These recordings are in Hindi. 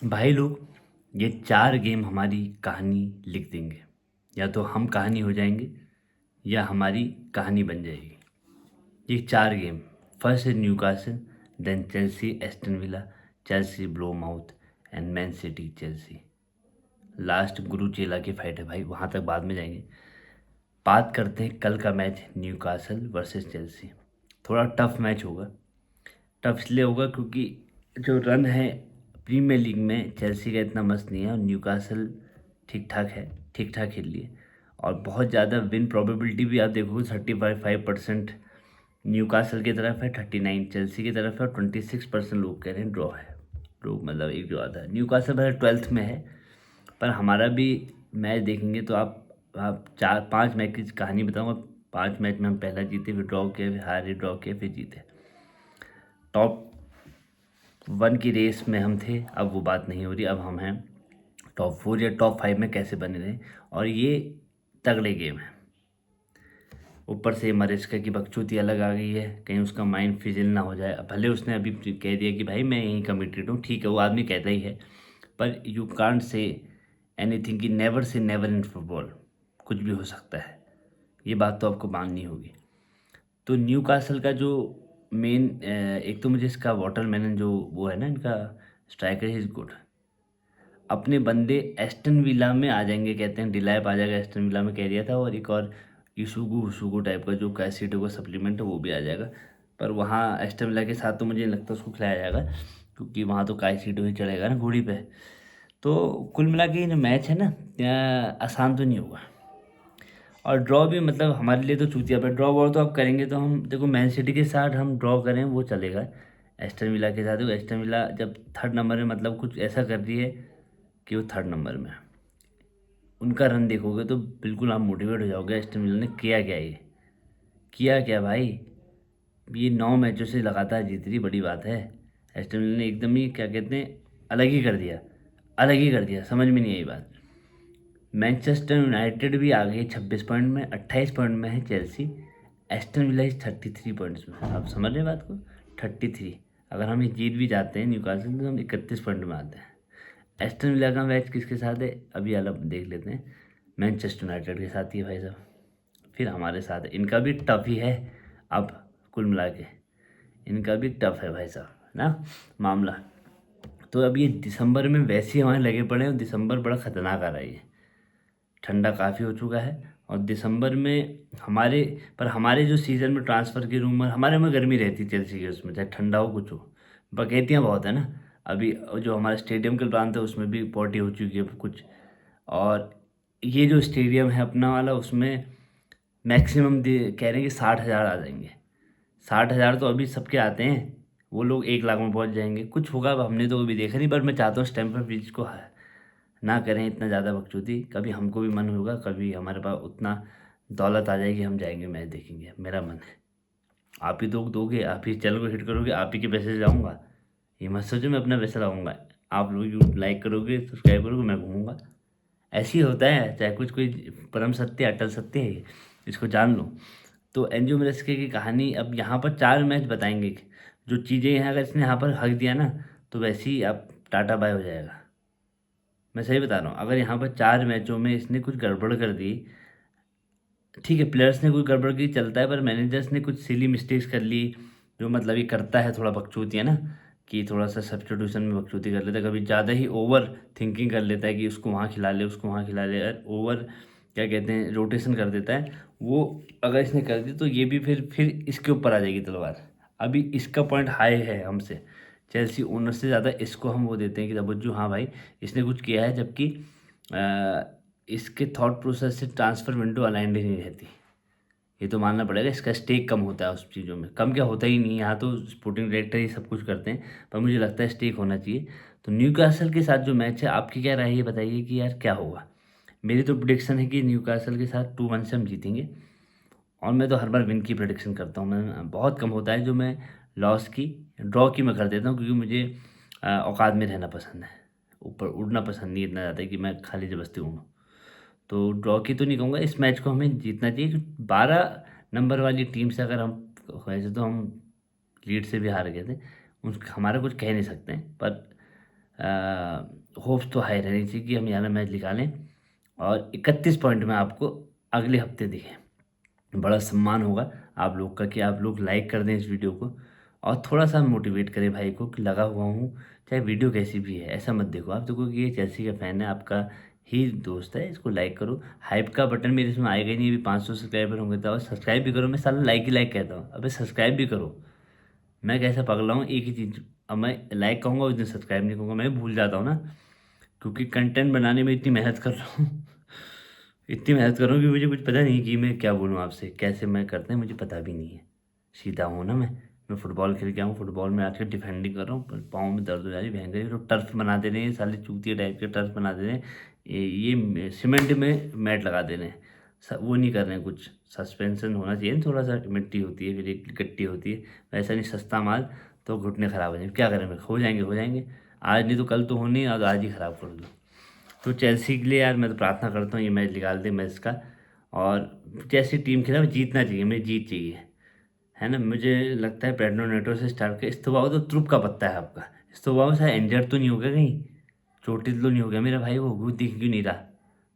भाई लोग, ये 4 गेम हमारी कहानी लिख देंगे। या तो हम कहानी हो जाएंगे या हमारी कहानी बन जाएगी। ये 4 game, first is Newcastle, then Chelsea Aston Villa, Chelsea Bournemouth and Man City Chelsea. Last गुरु चेला की फाइट है भाई, वहाँ तक बाद में जाएंगे। बात करते हैं कल का मैच, न्यूकासल वर्सेस चेल्सी। थोड़ा टफ मैच होगा। टफ इसलिए होगा क्योंकि जो रन है प्रीमियर लीग में चेल्सी का इतना मस्त नहीं है, और न्यूकासल ठीक ठाक है, ठीक ठाक खेल रही है। और बहुत ज़्यादा विन प्रोबेबिलिटी भी आप देखोगे 35% न्यूकासल की तरफ है, 39 चेल्सी की तरफ है, और 26% लोग कह रहे हैं ड्रॉ है। ड्रॉ मतलब एक जो आता है, न्यूकासल भले 12th में है, पर हमारा भी मैच देखेंगे तो आप 4-5 मैच की कहानी बताऊंगा। 5 मैच में हम पहला जीते, फिर ड्रॉ किए, फिर हारे, ड्रॉ किए, फिर जीते। टॉप 1 की रेस में हम थे, अब वो बात नहीं हो रही। अब हम हैं टॉप 4 या टॉप 5 में कैसे बने रहे। और ये तगड़े गेम है। ऊपर से मरेस्का की बकचोदी अलग आ गई है, कहीं उसका माइंड फिजिल ना हो जाए। अब भले उसने अभी कह दिया कि भाई मैं यहीं कमिटेड हूँ, ठीक है, वो आदमी कहता ही है, पर यू कांट से एनीथिंग कि never say never in football. कुछ भी हो सकता है, ये बात तो आपको माननी होगी। तो न्यू कासल का जो मेन, एक तो मुझे इसका वाटरमेलन जो वो है ना, इनका स्ट्राइकर इज गुड। अपने बंदे एस्टन विला में आ जाएंगे, कहते हैं डिलाइप आ जाएगा एस्टन विला में, कह दिया था। और एक और यूसुगु हुसुगु टाइप का जो कैसीडो का सप्लीमेंट है वो भी आ जाएगा। पर वहाँ एस्टन विला के साथ तो मुझे नहीं लगता उसको खिलाया जाएगा, क्योंकि वहाँ तो कैसीडो ही चढ़ेगा ना घोड़ी पे। तो कुल मिला के ये जो मैच है ना, आसान तो नहीं होगा। और ड्रॉ भी मतलब हमारे लिए तो चूतिया पे। ड्रॉ वॉर तो आप करेंगे तो हम देखो, मैन सिटी के साथ हम ड्रॉ करें वो चलेगा। एस्टन विला के साथ देखो, एस्टन विला जब 3rd नंबर में, मतलब कुछ ऐसा कर रही है कि वो 3rd नंबर में है। उनका रन देखोगे तो बिल्कुल आप मोटिवेट हो जाओगे। एस्टन विला ने किया क्या, ये किया क्या भाई। ये 9 मैचों से लगातार जीत रही, बड़ी बात है। एस्टन विला ने एकदम ही क्या कहते हैं, अलग ही कर दिया, अलग ही कर दिया, समझ में नहीं आई बात। मैनचेस्टर यूनाइटेड भी आ गई 26 पॉइंट में, 28 पॉइंट में है Chelsea. Aston villa is 33 points में। आप समझ रहे हैं बात को, 33। अगर हम ये जीत भी जाते हैं न्यूकासल तो हम 31 पॉइंट में आते हैं। एस्टन विला का मैच किसके साथ है अभी अलग देख लेते हैं। मैनचेस्टर यूनाइटेड के साथ ही है भाई साहब। फिर हमारे साथ है, इनका भी टफ ही है। अब कुल मिला के इनका भी टफ है भाई साहब ना मामला। तो अब ये दिसंबर में वैसे ही हमारे लगे पड़े हैं, और दिसंबर बड़ा ख़तरनाक आ रहा है। ये ठंडा काफ़ी हो चुका है, और दिसंबर में हमारे, पर हमारे जो सीज़न में ट्रांसफ़र की रूमर, हमारे में गर्मी रहती है चेल्सी के उसमें, चाहे ठंडा हो कुछ हो। बकैतियाँ बहुत है ना। अभी जो हमारा स्टेडियम के प्लान था उसमें भी पॉटी हो चुकी है कुछ। और ये जो स्टेडियम है अपना वाला, उसमें मैक्सिमम कह रहे हैं कि 60,000 आ जाएंगे। 60,000 तो अभी सबके आते हैं, वो लोग 1 लाख में पहुंच जाएंगे। कुछ होगा, अब हमने तो अभी देखा नहीं, पर मैं चाहता हूँ स्टैम्फोर्ड ब्रिज को ना करें इतना ज़्यादा बकचोदी। कभी हमको भी मन होगा, कभी हमारे पास उतना दौलत आ जाएगी, हम जाएंगे मैच देखेंगे, मेरा मन है। आप ही तो दोगे, आप ही चैनल को हिट करोगे, आप ही के पैसे से जाऊँगा। ये मत सोचो मैं अपना पैसा लगाऊंगा। आप लोग यू लाइक करोगे, सब्सक्राइब करोगे, मैं घूमूंगा। ऐसे ही होता है, चाहे कुछ कोई परम सत्य अटल सत्य है ये, इसको जान लो। तो एनजियो मिरास्के की कहानी, अब यहाँ पर 4 मैच बताएंगे। जो चीज़ें हैं, अगर इसने यहाँ पर हक दिया ना, तो वैसे ही आप टाटा बाय हो जाएगा। मैं सही बता रहा हूँ, अगर यहाँ पर 4 मैचों में इसने कुछ गड़बड़ कर दी, ठीक है, प्लेयर्स ने कोई गड़बड़ की चलता है, पर मैनेजर्स ने कुछ सिली मिस्टेक्स कर ली। जो मतलब ये करता है थोड़ा बकचोदी है ना, कि थोड़ा सा सब्स्टिट्यूशन में बकचोदी कर लेता है, कभी ज़्यादा ही ओवर थिंकिंग कर लेता है कि उसको वहाँ खिला ले, उसको वहाँ खिला ले, ओवर क्या कहते हैं, रोटेशन कर देता है वो। अगर इसने कर दी तो ये भी फिर इसके ऊपर आ जाएगी तलवार। अभी इसका पॉइंट हाई है हमसे, चेल्सी ओनर से ज़्यादा इसको हम वो देते हैं कि तवज्जो, हाँ भाई इसने कुछ किया है, जबकि इसके थॉट प्रोसेस से ट्रांसफ़र विंडो अलाइंड ही नहीं रहती। ये तो मानना पड़ेगा, इसका स्टेक कम होता है उस चीज़ों में, कम क्या होता ही नहीं, यहाँ तो स्पोर्टिंग डायरेक्टर ही सब कुछ करते हैं। पर मुझे लगता है स्टेक होना चाहिए। तो न्यूकासल के साथ जो मैच है, आपकी क्या राय है, ये बताइए कि यार क्या होगा। मेरी तो प्रिडिक्शन है कि न्यूकासल के साथ 2-1 से हम जीतेंगे। और मैं तो हर बार विन की प्रिडिक्शन करता हूँ, मैं बहुत कम होता है जो मैं लॉस की, ड्रॉ की मैं कर देता हूँ, क्योंकि मुझे औकात में रहना पसंद है। ऊपर उड़ना पसंद नहीं इतना ज़्यादा कि मैं खाली ज़बरदस्ती उड़ूँ। तो ड्रॉ की तो नहीं कहूँगा, इस मैच को हमें जीतना चाहिए। 12 नंबर वाली टीम से अगर हम, वैसे तो हम लीड से भी हार गए थे, उस हमारा कुछ कह नहीं सकते हैं, पर होप्स तो हाई रहनी चाहिए कि हम यहाँ मैच निकालें और 31 पॉइंट में आपको अगले हफ्ते दिखें। बड़ा सम्मान होगा आप लोग का कि आप लोग लाइक कर दें इस वीडियो को और थोड़ा सा मोटिवेट करें भाई को कि लगा हुआ हूँ, चाहे वीडियो कैसी भी है। ऐसा मत देखो, आप देखो कि ये चेल्सी का फ़ैन है, आपका ही दोस्त है, इसको लाइक करो। हाइप का बटन मेरे इसमें आएगा ही नहीं, अभी 500 सब्सक्राइबर होंगे तो। और सब्सक्राइब भी करो, मैं साला लाइक ही लाइक कहता हूँ, अबे सब्सक्राइब भी करो। मैं कैसा पगला हूँ, एक ही चीज़, अब मैं लाइक कहूँगा उस दिन सब्सक्राइब नहीं कहूँगा, मैं भूल जाता हूँ ना, क्योंकि कंटेंट बनाने में इतनी मेहनत कर रहा हूँ इतनी मेहनत कर रहा हूँ कि मुझे कुछ पता नहीं कि मैं क्या बोलूँ आपसे, कैसे मैं करते हैं मुझे पता भी नहीं है। सीधा हूँ ना मैं फुटबॉल खेल के आऊँ, फुटबॉल में आके डिफेंडिंग कर रहा हूँ, पाँव में दर्द हो जा रही है भयंकर। तो टर्फ बना दे रहे हैं साले, चूतिया टाइप के टर्फ बना दे रहे हैं, ये सीमेंट में मैट लगा दे रहे हैं, वो नहीं कर रहे हैं कुछ। सस्पेंशन होना चाहिए, थोड़ा सा मिट्टी होती है फिर एक गट्टी होती है, वैसा नहीं सस्ता माल तो घुटने ख़राब हो जाएंगे। क्या करें, हो जाएंगे आज नहीं तो कल तो होने, आज ही ख़राब कर दो। तो चेल्सी के लिए यार मैं तो प्रार्थना करता हूँ ये मैच निकाल दे मैच का, और जैसी टीम खेला जीतना चाहिए, मुझे जीत चाहिए, है ना। मुझे लगता है पेड्रो नेटो से स्टार्ट के इस्तोबाओ तो ट्रुप का पत्ता है आपका। इस्तोबाओ शायद इंजर्ड तो नहीं हो गया कहीं, चोटिल तो नहीं हो गया मेरा भाई, वो दिख क्यों नहीं रहा,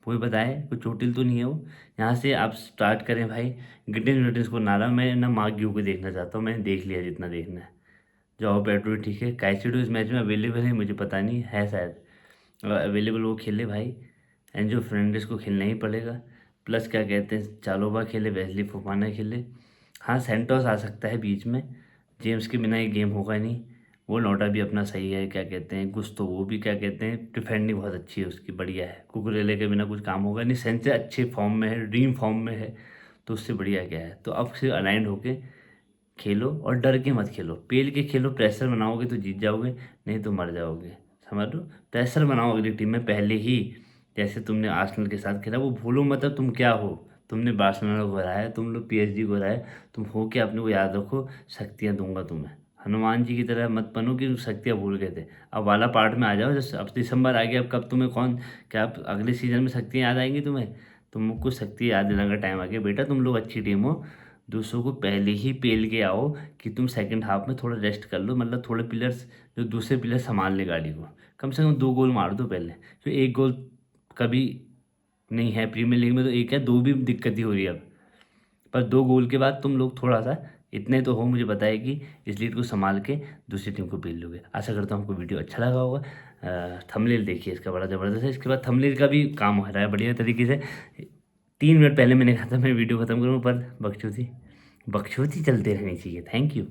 कोई बताए, कोई चोटिल तो नहीं है वो। यहाँ से आप स्टार्ट करें भाई। गिटिंस विटिंस को ना रहा, मैं ना मार्ग्यू को देखना चाहता हूँ, मैंने देख लिया जितना देखना है। जाओ पेड्रो ठीक है, कैसिडो इस मैच में अवेलेबल है मुझे पता नहीं है शायद, अवेलेबल वो खेले भाई। एंजो फर्नांडिस को खेलना ही पड़ेगा, प्लस क्या कहते हैं चालोबा खेले, वेस्ली फोफाना खेले। हाँ सेंटोस आ सकता है बीच में, जेम्स के बिना ये गेम होगा नहीं। वो लौटा भी अपना सही है, क्या कहते हैं गुस्तो, वो भी क्या कहते हैं डिफेंडिंग बहुत अच्छी है उसकी, बढ़िया है। कुकुरेले के बिना कुछ काम होगा नहीं। सेंचे अच्छे फॉर्म में है, ड्रीम फॉर्म में है, तो उससे बढ़िया क्या है। तो अब से अलाइंड होके खेलो और डर के मत खेलो, पेल के खेलो। प्रेशर बनाओगे तो जीत जाओगे, नहीं तो मर जाओगे, समझ लो। प्रेशर बनाओ अगली टीम में पहले ही, जैसे तुमने आर्सेनल के साथ खेला। वो भूलो मत तुम क्या हो, तुमने बार्सिलोना को हराया, तुम लोग पीएसजी को हराया, तुम हो क्या अपने को याद रखो। शक्तियाँ दूंगा तुम्हें, हनुमान जी की तरह मत बनो कि शक्तियाँ भूल गए थे। अब वाला पार्ट में आ जाओ, जैसे अब दिसंबर आ गया, अब कब तुम्हें कौन, क्या अब अगले सीजन में शक्तियाँ याद आएंगी तुम्हें। तुमको शक्ति याद दिलाने का टाइम आ गया बेटा, तुम लोग अच्छी टीम हो। दूसरों को पहले ही पेल के आओ कि तुम सेकंड हाफ में थोड़ा रेस्ट कर लो, मतलब थोड़े प्लेयर्स, जो दूसरे प्लेयर संभाल ले गाड़ी को, कम से कम 2 गोल मार दो पहले। जो 1 गोल कभी नहीं है प्रीमियर लीग में, तो एक है, 2 भी दिक्कत ही हो रही है अब। पर 2 गोल के बाद तुम लोग थोड़ा सा इतने तो हो, मुझे पता है कि इस लीड को संभाल के दूसरी टीम को पेल लोगे। आशा करता हूँ आपको वीडियो अच्छा लगा होगा। थंबनेल देखिए इसका बड़ा ज़बरदस्त है, इसके बाद थंबनेल का भी काम हो रहा है बढ़िया तरीके से। 3 मिनट पहले मैंने कहा था मैं वीडियो ख़त्म करूँ, पर बकचोदी बकचोदी चलते रहनी चाहिए। Thank you.